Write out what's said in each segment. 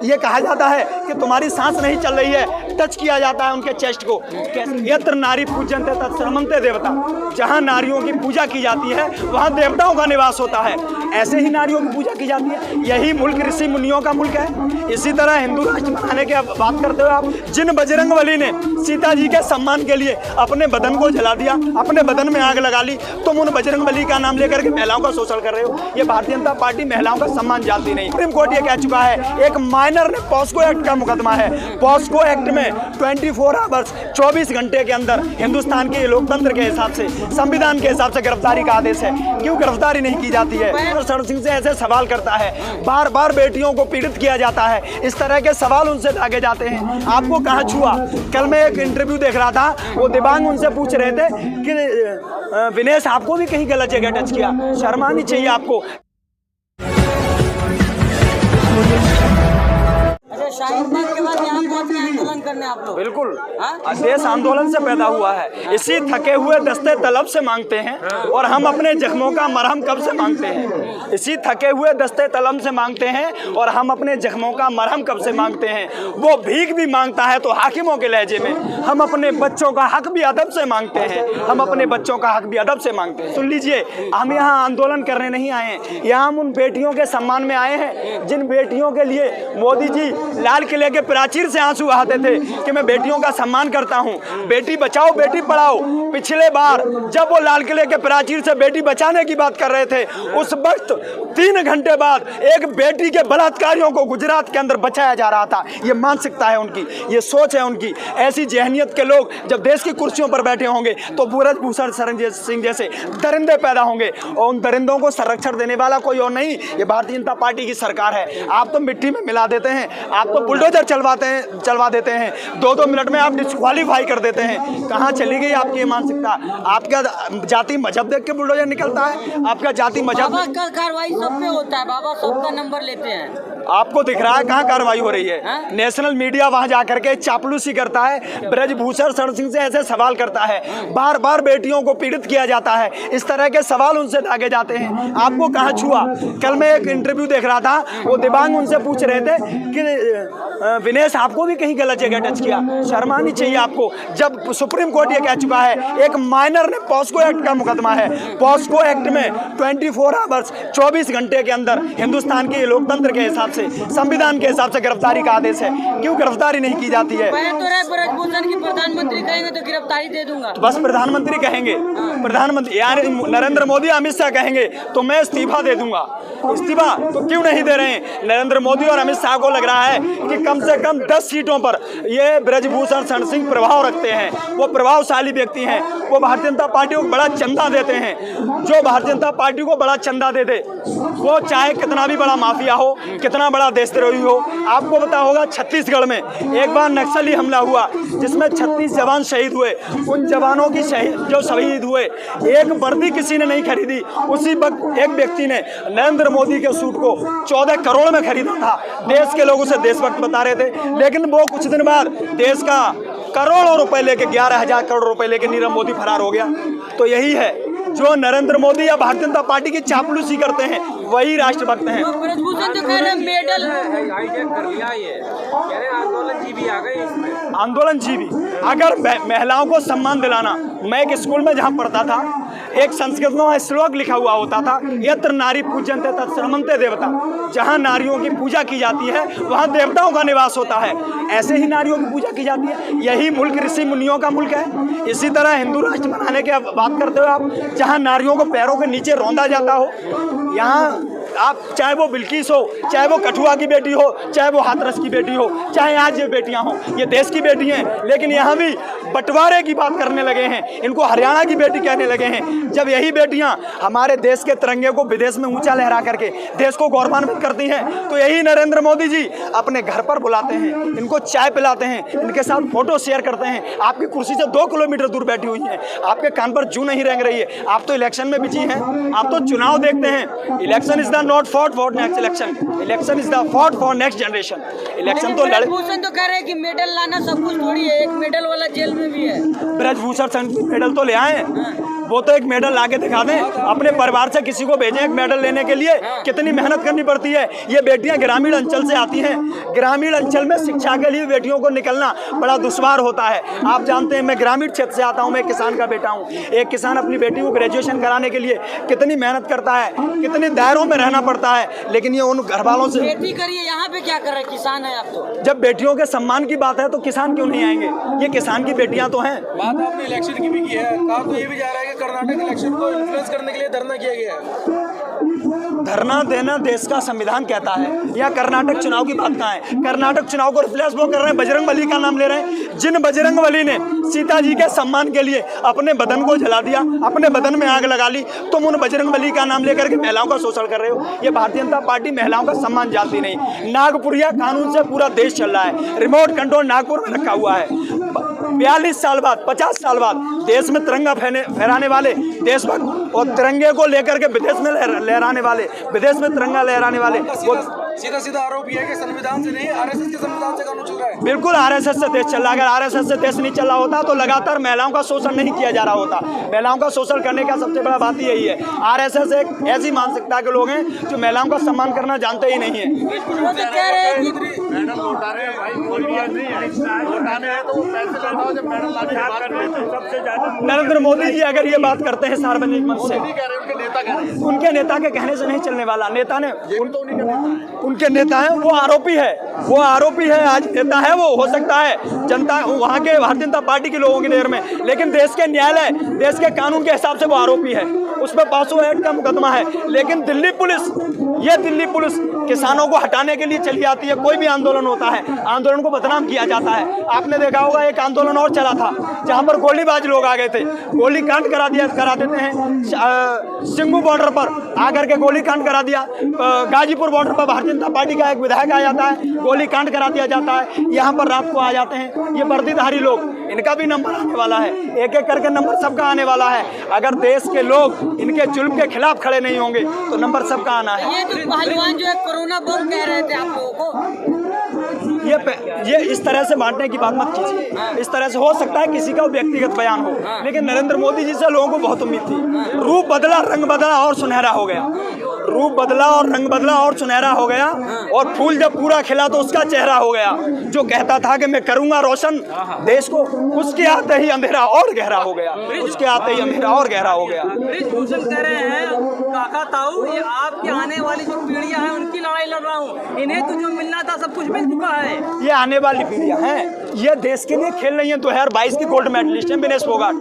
ये कहा जाता है कि तुम्हारी सांस नहीं चल रही है, टच किया जाता है उनके चेस्ट को। यत्र नारी पूज्यन्ते तत्र रमन्ते देवता, जहाँ नारियों की पूजा की जाती है वहाँ देवताओं का निवास होता है। ऐसे ही नारियों की पूजा की जाती है। यही मुल्क ऋषि मुनियों का मुल्क है। इसी तरह हिंदू राष्ट्र बनाने की बात करते हुए आप, जिन बजरंगबली ने सीता जी के सम्मान के लिए अपने बदन को जला दिया, अपने बदन में आग लगा ली, तुम उन बजरंगबली का नाम लेकर के महिलाओं का शोषण कर रहे हो। ये भारतीय जनता पार्टी महिलाओं का सम्मान जानती नहीं। सुप्रीम कोर्ट ये कह चुका है, एक माइनर ने पॉस्को एक्ट का मुकदमा है। पॉस्को एक्ट में 24 आवर्स 24 घंटे के अंदर हिंदुस्तान के लोकतंत्र के हिसाब से, संविधान के हिसाब से गिरफ्तारी का आदेश है। क्यों गिरफ्तारी नहीं की जाती है? शरण सिंह से ऐसे सवाल करता है, बार बार बेटियों को पीड़ित किया जाता है, इस तरह के सवाल उनसे दागे जाते हैं। आपको कहाँ छुआ? कल मैं एक इंटरव्यू देख रहा था, वो दिव्यांग उनसे पूछ रहे थे कि विनेश आपको भी कहीं गलत जगह टच किया? शर्म आनी चाहिए आपको। शाहीन बाग के बाद यहाँ पहुँच के आंदोलन करने आप लोग? बिल्कुल, देश आंदोलन से पैदा हुआ है। इसी थके हुए दस्ते तलब से मांगते हैं और हम अपने जख्मों का मरहम कब से मांगते हैं? इसी थके हुए दस्ते तलब से मांगते हैं और हम अपने जख्मों का मरहम कब से मांगते हैं? वो भीख भी मांगता है तो हाकिमों के लहजे में। हम अपने बच्चों का हक भी अदब से मांगते हैं, हम अपने बच्चों का हक भी अदब से मांगते हैं। सुन लीजिए, हम यहाँ आंदोलन करने नहीं आए हैं, यहाँ हम उन बेटियों के सम्मान में आए हैं जिन बेटियों के लिए मोदी जी लाल किले के प्राचीर से आंसू बहाते थे कि मैं बेटियों का सम्मान करता हूं, बेटी बचाओ बेटी पढ़ाओ। पिछले बार जब वो लाल किले के प्राचीर से बेटी बचाने की बात कर रहे थे, उस वक्त 3 घंटे बाद एक बेटी के बलात्कारियों को गुजरात के अंदर बचाया जा रहा था। ये मानसिकता है उनकी, ये सोच है उनकी। ऐसी जहनियत के लोग जब देश की कुर्सियों पर बैठे होंगे तो ब्रजभूषण शरण सिंह जैसे दरिंदे पैदा होंगे और उन दरिंदों को संरक्षण देने वाला कोई और नहीं, ये भारतीय जनता पार्टी की सरकार है। आप तो मिट्टी में मिला देते हैं, आप तो बुलडोजर चलवा देते हैं, 2-2 मिनट में आप डिस्क्वालीफाई कर देते हैं। कहाँ चली गई आपकी ये मानसिकता? आपका जाति मजहब देख के बुलडोजर निकलता है? आपका जाति मजहब का कार्रवाई सब पे होता है, बाबा सबका नंबर लेते हैं। आपको दिख रहा है कहाँ कार्रवाई हो रही है? नेशनल मीडिया वहां जाकर के चापलूसी करता है, ब्रजभूषण शरण सिंह से ऐसे सवाल करता है, बार बार बेटियों को पीड़ित किया जाता है, इस तरह के सवाल उनसे दागे जाते हैं। आपको कहाँ छुआ? कल मैं एक इंटरव्यू देख रहा था, वो दिव्यांग उनसे पूछ रहे थे कि विनेश आपको भी कहीं गलत जगह टच किया? शर्म आनी चाहिए आपको। जब सुप्रीम कोर्ट ये कह चुका है, एक माइनर ने पॉस्को एक्ट का मुकदमा है। पॉस्को एक्ट में 24 आवर्स 24 घंटे के अंदर हिंदुस्तान के लोकतंत्र के हिसाब से, संविधान के हिसाब से गिरफ्तारी का आदेश है। क्यों गिरफ्तारी नहीं की जाती है? ब्रजभूषण की प्रधानमंत्री कहेंगे तो गिरफ्तारी दे दूंगा। बस प्रधानमंत्री कहेंगे, प्रधानमंत्री यार नरेंद्र मोदी अमित शाह कहेंगे तो मैं इस्तीफा दे दूंगा। इस्तीफा तो क्यों नहीं दे रहे हैं? नरेंद्र मोदी और अमित शाह को लग रहा है कि कम से कम 10 सीटों पर ये ब्रजभूषण शरण सिंह प्रभाव रखते हैं, वो प्रभावशाली व्यक्ति हैं, वो भारतीय जनता पार्टी को बड़ा चंदा देते हैं। जो भारतीय जनता पार्टी को बड़ा चंदा दे दे, वो चाहे कितना भी बड़ा माफिया हो, कितना बड़ा देशद्रोही हो। आपको पता होगा छत्तीसगढ़ में एक बार नक्सली हमला हुआ जिसमें 36 जवान शहीद हुए। उन जवानों की जो शहीद हुए, एक वर्दी किसी ने नहीं खरीदी। उसी वक्त एक व्यक्ति ने नरेंद्र मोदी के सूट को 14 करोड़ में खरीदा था। देश के लोग उसे देशभक्त बता रहे थे, लेकिन वो कुछ दिन बाद देश का करोड़ों रुपए लेके 11,000 करोड़ रुपए लेके नीरव मोदी फरार हो गया। तो यही है, जो नरेंद्र मोदी या भारतीय जनता पार्टी की चापलूसी करते हैं वही राष्ट्रभक्त हैं। ब्रजभूषण तो कह रहे हैं मेडल हाईजैक कर लिया, ये कह रहे आंदोलनजीवी आ गए इसमें। आंदोलनजीवी, अगर महिलाओं को सम्मान दिलाना, मैं एक स्कूल में जहाँ पढ़ता था, एक संस्कृत में श्लोक लिखा हुआ होता था, यत्र नारी पूज्यन्ते तत्र रमन्ते देवता, जहाँ नारियों की पूजा की जाती है वहाँ देवताओं का निवास होता है। ऐसे ही नारियों की पूजा की जाती है। यही मुल्क ऋषि मुनियों का मुल्क है। इसी तरह हिंदू राष्ट्र बनाने की बात करते हो आप, जहाँ नारियों को पैरों के नीचे रौंदा जाता हो, यहाँ आप चाहे वो बिल्किस हो, चाहे वो कठुआ की बेटी हो, चाहे वो हाथरस की बेटी हो, चाहे आज ये बेटियां हो, ये देश की बेटी हैं, लेकिन यहाँ भी बंटवारे की बात करने लगे हैं, इनको हरियाणा की बेटी कहने लगे हैं। जब यही बेटियां हमारे देश के तिरंगे को विदेश में ऊंचा लहरा करके देश को गौरवान्वित करती हैं, तो यही नरेंद्र मोदी जी अपने घर पर बुलाते हैं, इनको चाय पिलाते हैं, इनके साथ फोटो शेयर करते हैं। आपकी कुर्सी से 2 किलोमीटर दूर बैठी हुई हैं, आपके कान पर जू नहीं रेंग रही है। आप तो इलेक्शन में बिजी हैं, आप तो चुनाव देखते हैं। Election is the not fought for next election, election is the fought for next generation. Election तो लड़े। ब्रजभूषण तो कह रहे हैं कि मेडल लाना सब कुछ थोड़ी है, एक मेडल वाला जेल में भी है। ब्रजभूषण मेडल तो ले आए, वो तो एक मेडल ला के दिखा दें। अपने परिवार से किसी को भेजें एक मेडल लेने के लिए, कितनी मेहनत करनी पड़ती है। ये बेटियां ग्रामीण अंचल से आती हैं, ग्रामीण अंचल में शिक्षा के लिए बेटियों को निकलना बड़ा दुश्वार होता है। आप जानते हैं मैं ग्रामीण क्षेत्र से आता हूं, मैं किसान का बेटा हूं। एक किसान अपनी बेटी को ग्रेजुएशन कराने के लिए कितनी मेहनत करता है, कितने दायरों में रहना पड़ता है, लेकिन ये उन घर वालों से खेती करिए, यहाँ पे क्या कर रहे हैं, किसान है आप तो। जब बेटियों के सम्मान की बात है तो किसान क्यों नहीं आएंगे? ये किसान की बेटियां तो हैं। बात आपने इलेक्शन की भी की है, कहा तो ये भी जा रहा है कि कर्नाटक इलेक्शन को इन्फ्लुएंस करने के लिए धरना किया गया है। धरना देना देश का संविधान कहता है, या कर्नाटक चुनाव की बात कहाँ है? कर्नाटक चुनाव को रिफ्लेक्स वो कर रहे हैं, बजरंगबली का नाम ले रहे हैं। जिन बजरंगबली ने सीता जी के सम्मान के लिए अपने बदन को जला दिया, अपने बदन में आग लगा ली, तुम उन बजरंगबली का नाम लेकर के महिलाओं का शोषण कर रहे हो। ये भारतीय जनता पार्टी महिलाओं का सम्मान जानती नहीं। नागपुरिया कानून से पूरा देश चल रहा है, रिमोट कंट्रोल नागपुर में रखा हुआ है। 42 साल बाद, 50 साल बाद देश में तिरंगा फहराने वाले देशभक्त और तिरंगे को लेकर के विदेश में लहराने वाले, विदेश में तिरंगा लहराने वाले, वो सीधा आरोप ये है कि संविधान से नहीं, आरएसएस के संविधान से कानून चल रहा है। बिल्कुल आरएसएस से देश चल रहा है। अगर आरएसएस से देश नहीं चल रहा होता तो लगातार महिलाओं का शोषण नहीं किया जा रहा होता। महिलाओं का शोषण करने का सबसे बड़ा बात यही है। आरएसएस एक ऐसी मानसिकता के लोग हैं जो महिलाओं का सम्मान करना जानते ही नहीं है। नरेंद्र मोदी जी अगर ये बात करते हैं सार्वजनिक मंच से, उनके नेता के कहने से नहीं चलने वाला। नेता ने उनके नेता है, वो आरोपी है, वो आरोपी है, आज नेता है वो, हो सकता है जनता वहाँ के भारतीय जनता पार्टी के लोगों की नज़र में, लेकिन देश के न्यायालय, देश के कानून के हिसाब से वो आरोपी है। उस पर पासो एक्ट का मुकदमा है। लेकिन दिल्ली पुलिस, ये दिल्ली पुलिस किसानों को हटाने के लिए चली आती है। कोई भी आंदोलन होता है, आंदोलन को बदनाम किया जाता है। आपने देखा होगा एक आंदोलन और चला था जहाँ पर गोलीबाज लोग आ गए थे, गोली कांड करा देते हैं। सिंगू बॉर्डर पर आकर के गोली कांड करा दिया। गाजीपुर बॉर्डर पर भारतीय जनता पार्टी का एक विधायक आ जाता है, गोली कांड करा दिया जाता है। यहाँ पर रात को आ जाते हैं ये वर्दीधारी लोग, इनका भी नंबर आने वाला है। एक एक करके नंबर सबका आने वाला है। अगर देश के लोग इनके जुल्म के खिलाफ खड़े नहीं होंगे तो नंबर सबका आना है। ये जो पहलवान जो है कोरोना बम कह रहे थे आप लोगों को, ये इस तरह से बांटने की बात मत कीजिए। इस तरह से हो सकता है किसी का व्यक्तिगत बयान हो, लेकिन नरेंद्र मोदी जी से लोगों को बहुत उम्मीद थी। रूप बदला, रंग बदला और सुनहरा हो गया। रूप बदला और रंग बदला और सुनहरा हो गया, और फूल जब पूरा खिला तो उसका चेहरा हो गया। जो कहता था कि मैं करूंगा रोशन देश को, उसके आते ही अंधेरा और गहरा हो गया, उसके आते ही अंधेरा और गहरा हो गया। ब्रजभूषण कह रहे हैं काका ताऊ, ये आपकी आने वाली जो पीढ़ियां हैं उनकी लड़ाई लड़ रहा हूँ, इन्हें तो जो मिलना था सब कुछ मिल चुका है। ये आने वाली पीढ़ियां हैं, ये देश के लिए खेल रही हैं। 2022 की गोल्ड मेडलिस्ट है विनेश फोगाट,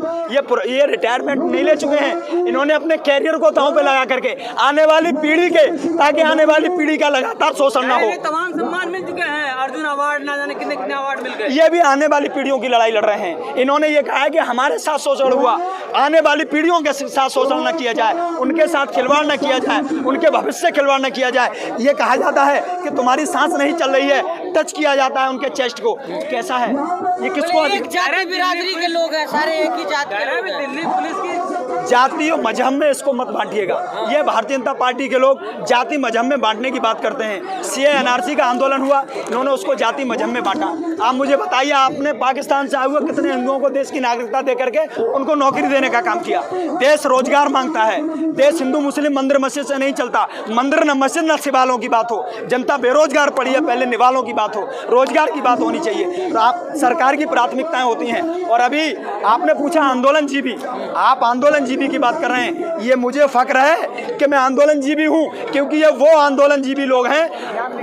ये रिटायरमेंट नहीं ले चुके हैं। इन्होंने अपने कैरियर को दांव पे लगा करके आने वाली पीढ़ी के, ताकि आने वाली पीढ़ी का लगातार शोषण ना हो। तमाम सम्मान मिल चुके हैं, अर्जुन अवार्ड, ना जाने कितने कितने अवार्ड मिल गए। ये भी आने वाली पीढ़ियों की लड़ाई लड़ रहे हैं। इन्होंने ये कहा है कि हमारे साथ शोषण हुआ, आने वाली पीढ़ियों के साथ शोषण न किया जाए, उनके साथ खिलवाड़ न किया जाए, उनके भविष्य से खिलवाड़ न किया जाए। ये कहा जाता है कि तुम्हारी सांस नहीं चल रही है, टच किया जाता है उनके चेस्ट को। कैसा है ये? किसको? एक जाति बिरादरी के लोग हैं, सारे एक ही जाति के लोग हैं। दिल्ली पुलिस की जाति और मजहब में इसको मत बांटिएगा। ये भारतीय जनता पार्टी के लोग जाति मजहब में बांटने की बात करते हैं। सीए एनआरसी का आंदोलन हुआ, इन्होंने उसको जाति मजहब में बांटा। आप मुझे बताइए, आपने पाकिस्तान से आए हुए कितने हिंदुओं को देश की नागरिकता दे करके उनको नौकरी देने का काम किया? देश रोजगार मांगता है। देश हिंदू मुस्लिम मंदिर मस्जिद से नहीं चलता। मंदिर न मस्जिद न निवालों की बात हो। जनता बेरोजगार पड़ी है, पहले निवालों की बात हो, रोजगार की बात होनी चाहिए। तो आप सरकार की प्राथमिकताएं होती हैं। और अभी आपने पूछा आंदोलन जीवी, आप आंदोलन जीवी की बात कर रहे हैं। ये मुझे फक्र है कि मैं आंदोलन जीवी हूँ, क्योंकि ये वो आंदोलन जीवी लोग हैं,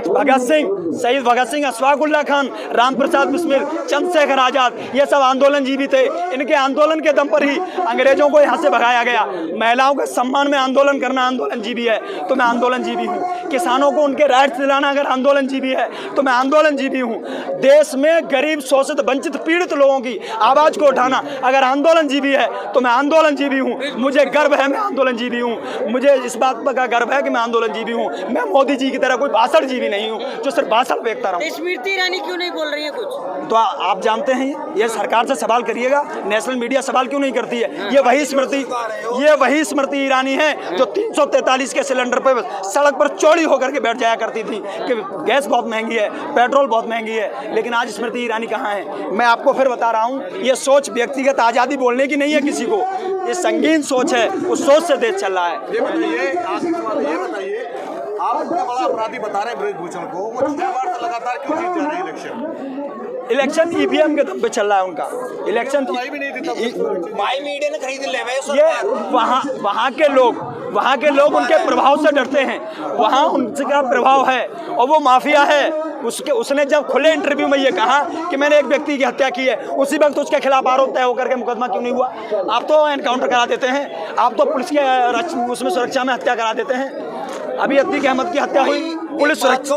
भगत सिंह, शहीद भगत सिंह, अशफाकुल्ला खान, राम प्रसाद बिस्मिल, चंद्रशेखर आजाद, ये सब आंदोलन जीवी थे। इनके आंदोलन के दम पर ही अंग्रेजों को यहाँ से भगाया गया। महिलाओं के सम्मान में आंदोलन करना आंदोलन जीवी है, तो मैं आंदोलन जीवी हूँ। किसानों को उनके राइट्स दिलाना अगर आंदोलन जीवी है तो मैं आंदोलन जीवी हूँ। देश में गरीब, शोषित, वंचित, पीड़ित लोगों की आवाज को उठाना अगर आंदोलन जीवी है तो मैं आंदोलन जीवी हूँ। मुझे गर्व है मैं आंदोलन जीवी हूँ। मुझे इस बात का गर्व है कि मैं आंदोलन जीवी हूँ। मैं मोदी जी की तरह कोई भाषण जीवी नहीं हूँ जो सिर्फ भाषण फेंकता रहूं। स्मृति ईरानी क्यों नहीं बोल रही है कुछ? तो आप जानते हैं, ये सरकार से सवाल करिएगा, नेशनल मीडिया सवाल क्यों नहीं करती है? ये वही स्मृति ईरानी है जो 343 के सिलेंडर पे सड़क पर चौड़ी होकर के बैठ जाया करती थी कि गैस बहुत महंगी है, पेट्रोल बहुत महंगी है। लेकिन आज स्मृति ईरानी कहाँ है? मैं आपको फिर बता रहा हूँ, ये सोच व्यक्तिगत आज़ादी बोलने की नहीं है किसी को, ये संगीन सोच है, उस सोच से देश चल रहा है। ये बताइए, आप इतना बड़ा अपराधी बता रहे हैं ब्रजभूषण को, वो 6 बार से लगातार क्यों जीत जा रहे हैं इलेक्शन? ईवीएम के दम पे चल रहा है उनका इलेक्शन। भी नहीं देता भाई मीडिया ने खरीद ले ये वहाँ के लोग उनके प्रभाव से डरते हैं, वहाँ उनका प्रभाव है और वो माफिया है। उसने जब खुले इंटरव्यू में ये कहा कि मैंने एक व्यक्ति की हत्या की है, उसी वक्त उसके खिलाफ आरोप तय होकर के मुकदमा क्यों नहीं हुआ? आप तो एनकाउंटर करा देते हैं, आप तो पुलिस के उसमें सुरक्षा में हत्या करा देते हैं। अभी अतीक अहमद की हत्या हुई, पुलिस सुरक्षा